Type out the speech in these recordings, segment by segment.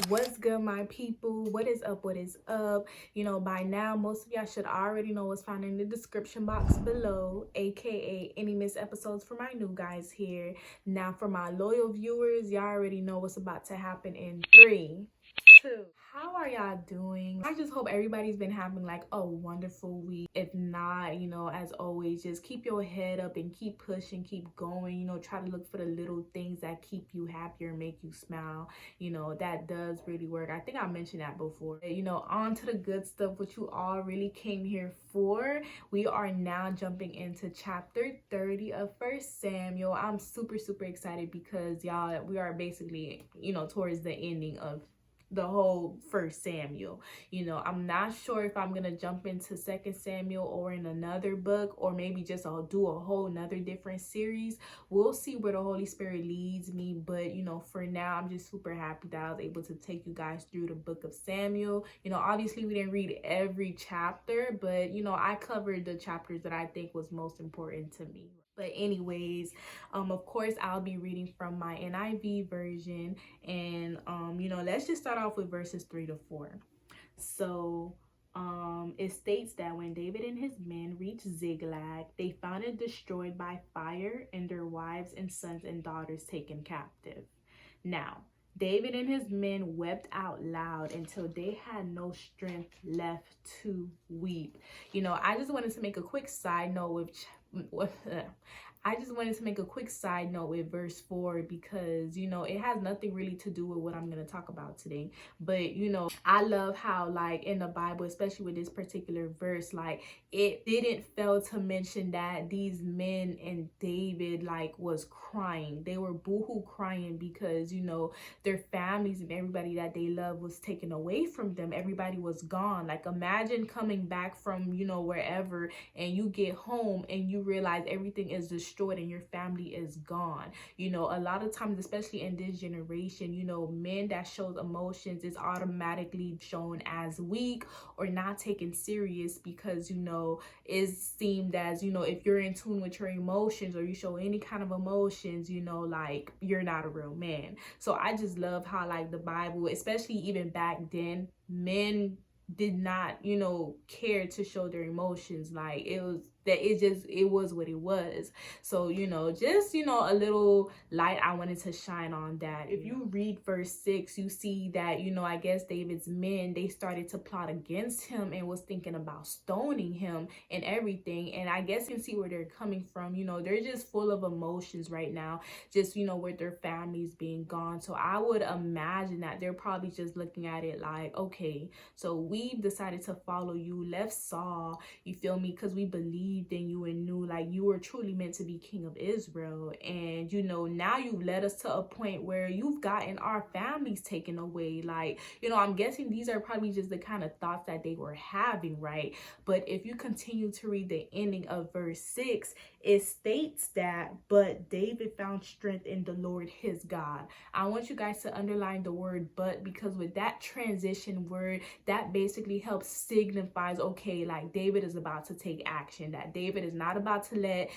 What's good, my people? What is up? What is up? By now most of y'all should already know what's found in the description box below, aka any missed episodes for my new guys here. Now for my loyal viewers, y'all already know what's about to happen in 3, 2. How are y'all doing? I just hope everybody's been having like a wonderful week. If not, as always, just keep your head up and keep pushing, keep going. Try to look for the little things that keep you happier and make you smile. That does really work. I think I mentioned that before. On to the good stuff, what you all really came here for. We are now jumping into chapter 30 of First Samuel. I'm super excited because y'all, we are basically towards the ending of the whole First Samuel. I'm not sure if I'm gonna jump into Second Samuel or in another book, or maybe just I'll do a whole nother different series. We'll see where the Holy Spirit leads me, but for now I'm just super happy that I was able to take you guys through the book of Samuel. Obviously we didn't read every chapter, but I covered the chapters that I think was most important to me. But anyways, of course I'll be reading from my NIV version, and let's just start off with verses 3 to 4. So it states that when David and his men reached Ziklag, they found it destroyed by fire and their wives and sons and daughters taken captive. Now David and his men wept out loud until they had no strength left to weep. I just wanted to make a quick side note with verse 4, because it has nothing really to do with what I'm going to talk about today. But I love how, like, in the Bible, especially with this particular verse, like, it didn't fail to mention that these men and David, like, was crying. They were boohoo crying because their families and everybody that they love was taken away from them. Everybody was gone. Like, imagine coming back from wherever, and you get home and you realize everything is destroyed and your family is gone. A lot of times, especially in this generation, men that shows emotions is automatically shown as weak or not taken serious, because it's seemed as if you're in tune with your emotions or you show any kind of emotions, like, you're not a real man. So I just love how, like, the Bible, especially even back then, men did not care to show their emotions. Like, it was what it was. So just a little light I wanted to shine on that. If you read verse 6, you see that I guess David's men, they started to plot against him and was thinking about stoning him and everything. And I guess you can see where they're coming from. They're just full of emotions right now, just with their families being gone. So I would imagine that they're probably just looking at it like, okay, so we've decided to follow you, left Saul, you feel me, because we believed in you and knew like you were truly meant to be king of Israel. And now you've led us to a point where you've gotten our families taken away. Like, I'm guessing these are probably just the kind of thoughts that they were having, right? But if you continue to read the ending of verse 6, it states that, but David found strength in the Lord his God. I want you guys to underline the word but, because with that transition word, that basically helps signifies, okay, like, David is about to take action, that David is not about to let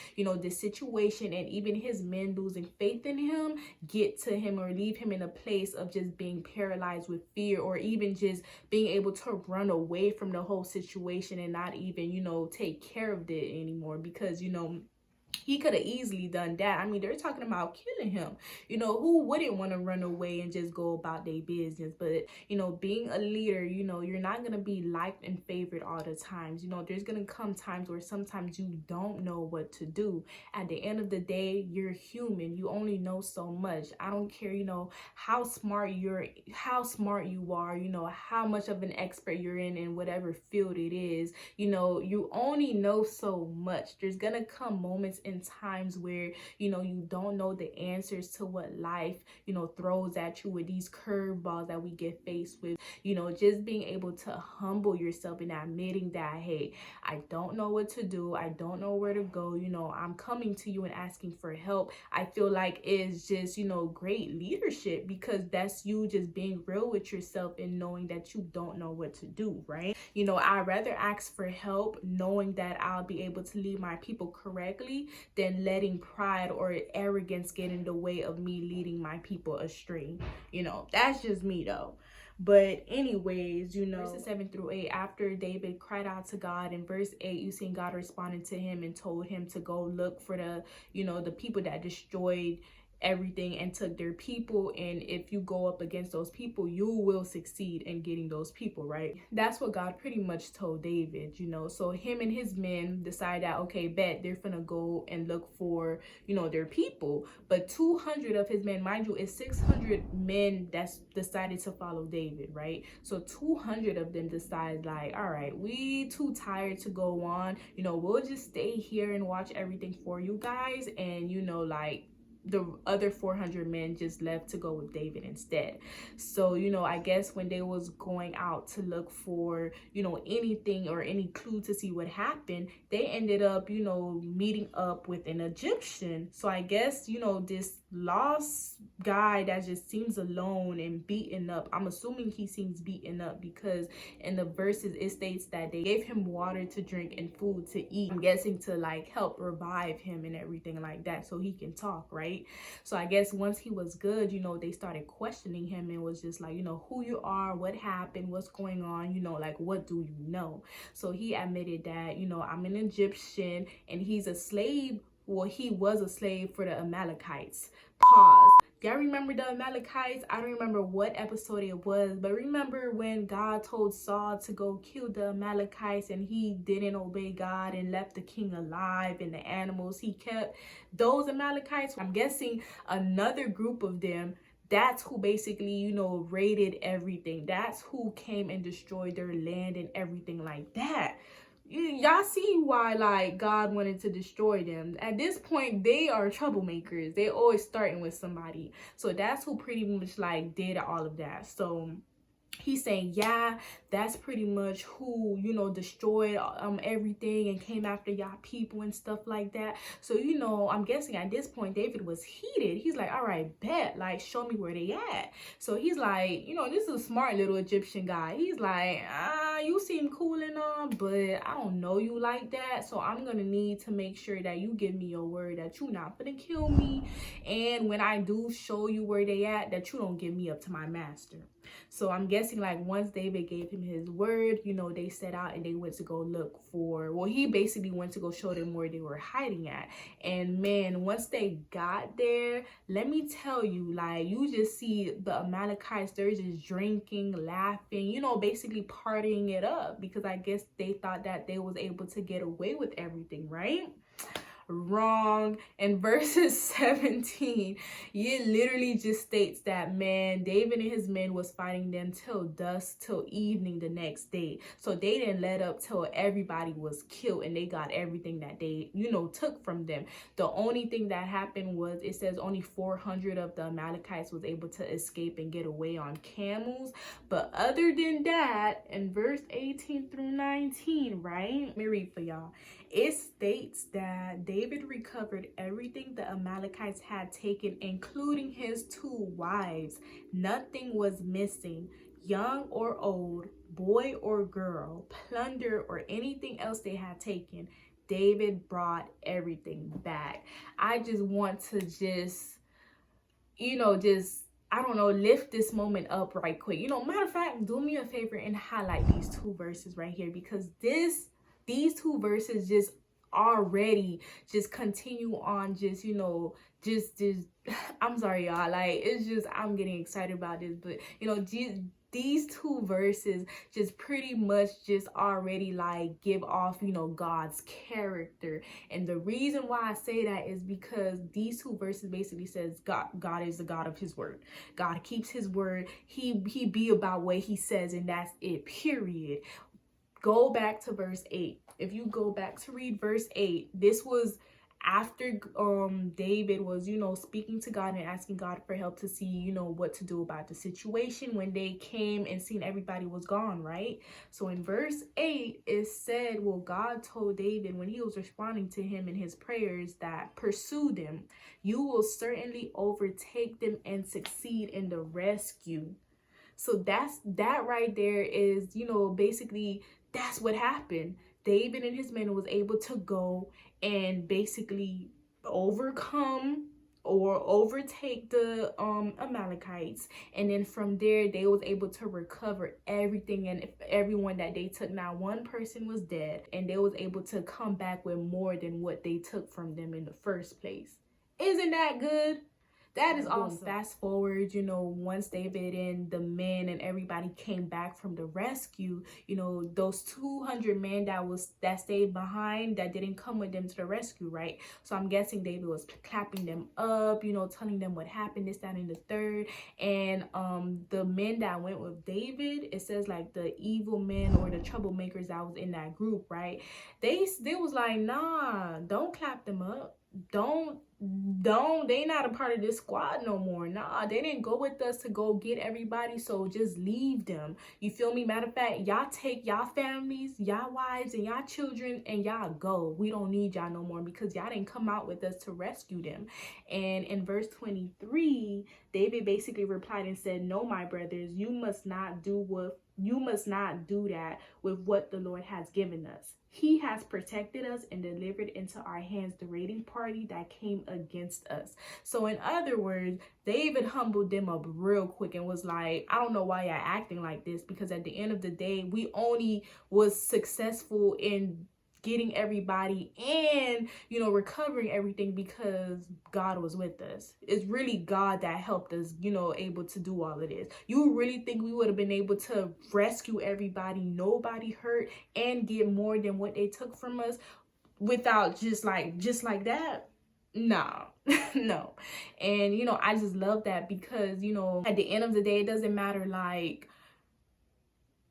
this situation and even his men losing faith in him get to him or leave him in a place of just being paralyzed with fear, or even just being able to run away from the whole situation and not even take care of it anymore. Because he could have easily done that. I mean, they're talking about killing him. Who wouldn't want to run away and just go about their business? But, being a leader, you're not going to be liked and favored all the times. There's going to come times where sometimes you don't know what to do. At the end of the day, you're human. You only know so much. I don't care, how smart you are, how much of an expert you're in whatever field it is. You only know so much. There's going to come moments in times where you don't know the answers to what life throws at you with these curveballs that we get faced with. Just being able to humble yourself and admitting that, hey, I don't know what to do, I don't know where to go, I'm coming to you and asking for help, I feel like is just great leadership, because that's you just being real with yourself and knowing that you don't know what to do, right? I'd rather ask for help knowing that I'll be able to lead my people correctly than letting pride or arrogance get in the way of me leading my people astray. That's just me though. But anyways, verses 7 through 8, after David cried out to God, in verse 8, you seen God responded to him and told him to go look for the people that destroyed everything and took their people, and if you go up against those people, you will succeed in getting those people, right? That's what God pretty much told David. So him and his men decide that, okay, bet they're gonna go and look for their people. But 200 of his men, mind you, it's 600 men that's decided to follow David, right? So 200 of them decide, like, all right, we too tired to go on, we'll just stay here and watch everything for you guys. And like, the other 400 men just left to go with David instead. So, I guess when they was going out to look for, anything or any clue to see what happened, they ended up, meeting up with an Egyptian. So I guess, this lost guy that just seems alone and beaten up, I'm assuming he seems beaten up because in the verses it states that they gave him water to drink and food to eat. I'm guessing to like help revive him and everything like that so he can talk, right? So I guess once he was good, they started questioning him and was just like, who you are, what happened, what's going on, like, what do you know? So he admitted that, I'm an Egyptian and he's a slave. Well, he was a slave for the Amalekites. Pause. Y'all remember the Amalekites? I don't remember what episode it was, but remember when God told Saul to go kill the Amalekites and he didn't obey God and left the king alive and the animals he kept? Those Amalekites, I'm guessing another group of them, that's who basically, raided everything. That's who came and destroyed their land and everything like that. Y'all see why, like, God wanted to destroy them. At this point, they are troublemakers. They always starting with somebody. So that's who pretty much like did all of that. So he's saying, yeah, that's pretty much who, destroyed everything and came after y'all people and stuff like that. So, I'm guessing at this point, David was heated. He's like, all right, bet, like, show me where they at. So he's like, this is a smart little Egyptian guy. He's like, you seem cool and all, but I don't know you like that. So I'm going to need to make sure that you give me your word that you're not going to kill me. And when I do show you where they at, that you don't give me up to my master. So I'm guessing like once David gave him his word, they set out and they went to go look for, well, he basically went to go show them where they were hiding at. And man, once they got there, let me tell you, like, you just see the Amalekites, they're just drinking, laughing, basically partying it up because I guess they thought that they was able to get away with everything, right? Wrong. In verses 17, it literally just states that, man, David and his men was fighting them till dusk, till evening the next day. So they didn't let up till everybody was killed and they got everything that they, took from them. The only thing that happened was, it says only 400 of the Amalekites was able to escape and get away on camels. But other than that, in verse 18 through 19, right? Let me read for y'all. It states that David recovered everything the Amalekites had taken, including his 2 wives. Nothing was missing, young or old, boy or girl, plunder or anything else they had taken. David brought everything back. I just want to I don't know, lift this moment up right quick. Matter of fact, do me a favor and highlight these 2 verses right here, because these 2 verses just already just continue on just I'm sorry y'all, like, it's just, I'm getting excited about this, but these 2 verses just pretty much just already like give off God's character. And the reason why I say that is because these 2 verses basically says God is the God of his word. God keeps his word. He be about what he says, and that's it, period. Go back to verse 8. If you go back to read verse 8, this was after David was, speaking to God and asking God for help to see, what to do about the situation when they came and seen everybody was gone, right? So in verse 8, it said, well, God told David when he was responding to him in his prayers that pursue them. You will certainly overtake them and succeed in the rescue. So that right there is, basically that's what happened. David and his men was able to go and basically overcome or overtake the Amalekites, and then from there they was able to recover everything and everyone that they took. Now one person was dead, and they was able to come back with more than what they took from them in the first place. Isn't that good? That is awesome. Fast forward, once David and the men and everybody came back from the rescue, those 200 men that stayed behind, that didn't come with them to the rescue, right? So I'm guessing David was clapping them up, telling them what happened, this, that, and the third. And the men that went with David, it says like the evil men or the troublemakers that was in that group, right? They was like, nah, don't clap them up. They not a part of this squad no more. Nah, they didn't go with us to go get everybody, so just leave them. You feel me? Matter of fact, y'all take y'all families, y'all wives, and y'all children, and y'all go. We don't need y'all no more, because y'all didn't come out with us to rescue them. And in verse 23, David basically replied and said, no, my brothers, you must not do that with what the Lord has given us. He has protected us and delivered into our hands the raiding party that came against us. So in other words, David humbled them up real quick and was like, I don't know why y'all acting like this, because at the end of the day, we only was successful in getting everybody and recovering everything because God was with us. It's really God that helped us, able to do all of this. You really think we would have been able to rescue everybody, nobody hurt, and get more than what they took from us without just like that? No. No. And I just love that, because at the end of the day, it doesn't matter like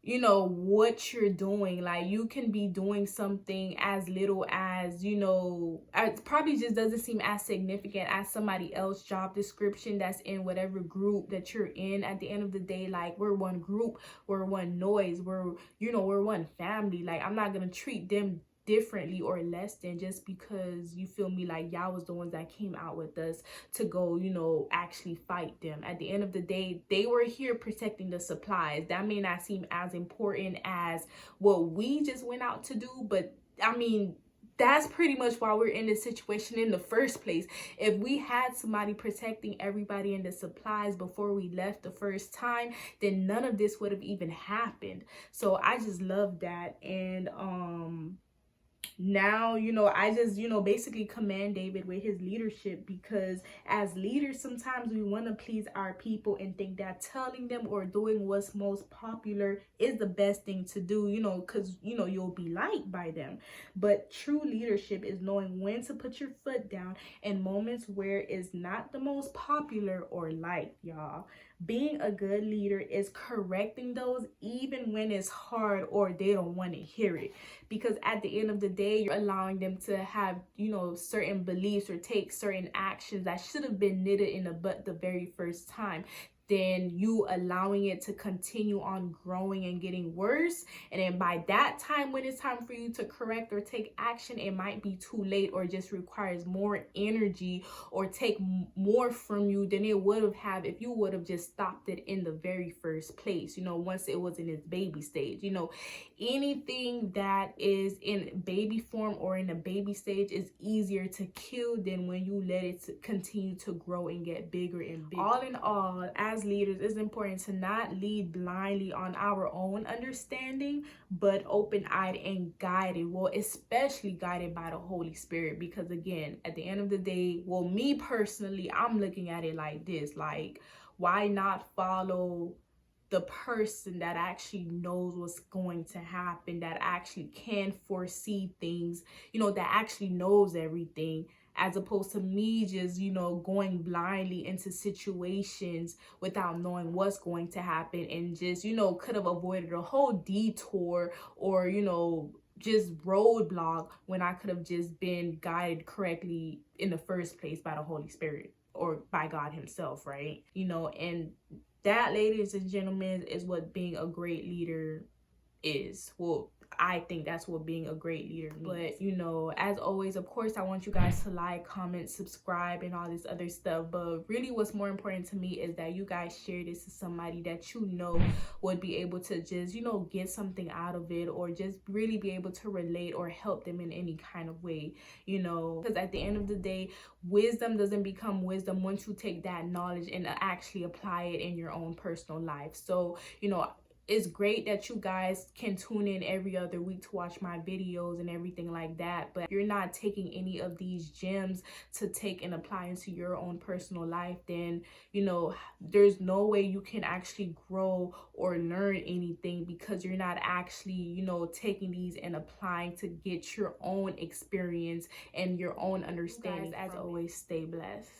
what you're doing. Like, you can be doing something as little as it probably just doesn't seem as significant as somebody else's job description that's in whatever group that you're in. At the end of the day, like, we're one group, we're one noise, we're one family. Like, I'm not gonna treat them differently or less than just because, you feel me, like y'all was the ones that came out with us to go actually fight them. At the end of the day, they were here protecting the supplies. That may not seem as important as what we just went out to do, but I mean, that's pretty much why we're in this situation in the first place. If we had somebody protecting everybody and the supplies before we left the first time, then none of this would have even happened. So I just love that. And now I just basically commend David with his leadership, because as leaders sometimes we want to please our people and think that telling them or doing what's most popular is the best thing to do, because you'll be liked by them. But true leadership is knowing when to put your foot down in moments where it's not the most popular or liked, y'all. Being a good leader is correcting those even when it's hard or they don't want to hear it, because at the end of the day, you're allowing them to have certain beliefs or take certain actions that should have been knitted in the butt the very first time. Then you allowing it to continue on growing and getting worse. And then by that time, when it's time for you to correct or take action, it might be too late, or just requires more energy or take more from you than it would have if you would have just stopped it in the very first place, once it was in its baby stage. Anything that is in baby form or in a baby stage is easier to kill than when you let it continue to grow and get bigger and bigger. All in all, as leaders, it's important to not lead blindly on our own understanding, but open-eyed and guided. Well, especially guided by the Holy Spirit, because again, at the end of the day, well, me personally, I'm looking at it like this: like, why not follow the person that actually knows what's going to happen, that actually can foresee things, that actually knows everything, as opposed to me just, going blindly into situations without knowing what's going to happen, and just, could have avoided a whole detour or, just roadblock, when I could have just been guided correctly in the first place by the Holy Spirit or by God himself, right? And that, ladies and gentlemen, is what being a great leader is. Well, I think that's what being a great leader means. But, you know, as always, of course, I want you guys to like, comment, subscribe, and all this other stuff. But really what's more important to me is that you guys share this to somebody that you know would be able to just, you know, get something out of it, or just really be able to relate or help them in any kind of way, you know, because at the end of the day, wisdom doesn't become wisdom once you take that knowledge and actually apply it in your own personal life. So, you know, it's great that you guys can tune in every other week to watch my videos and everything like that, but if you're not taking any of these gems to take and apply into your own personal life, then, you know, there's no way you can actually grow or learn anything, because you're not actually, you know, taking these and applying to get your own experience and your own understanding. As always, stay blessed.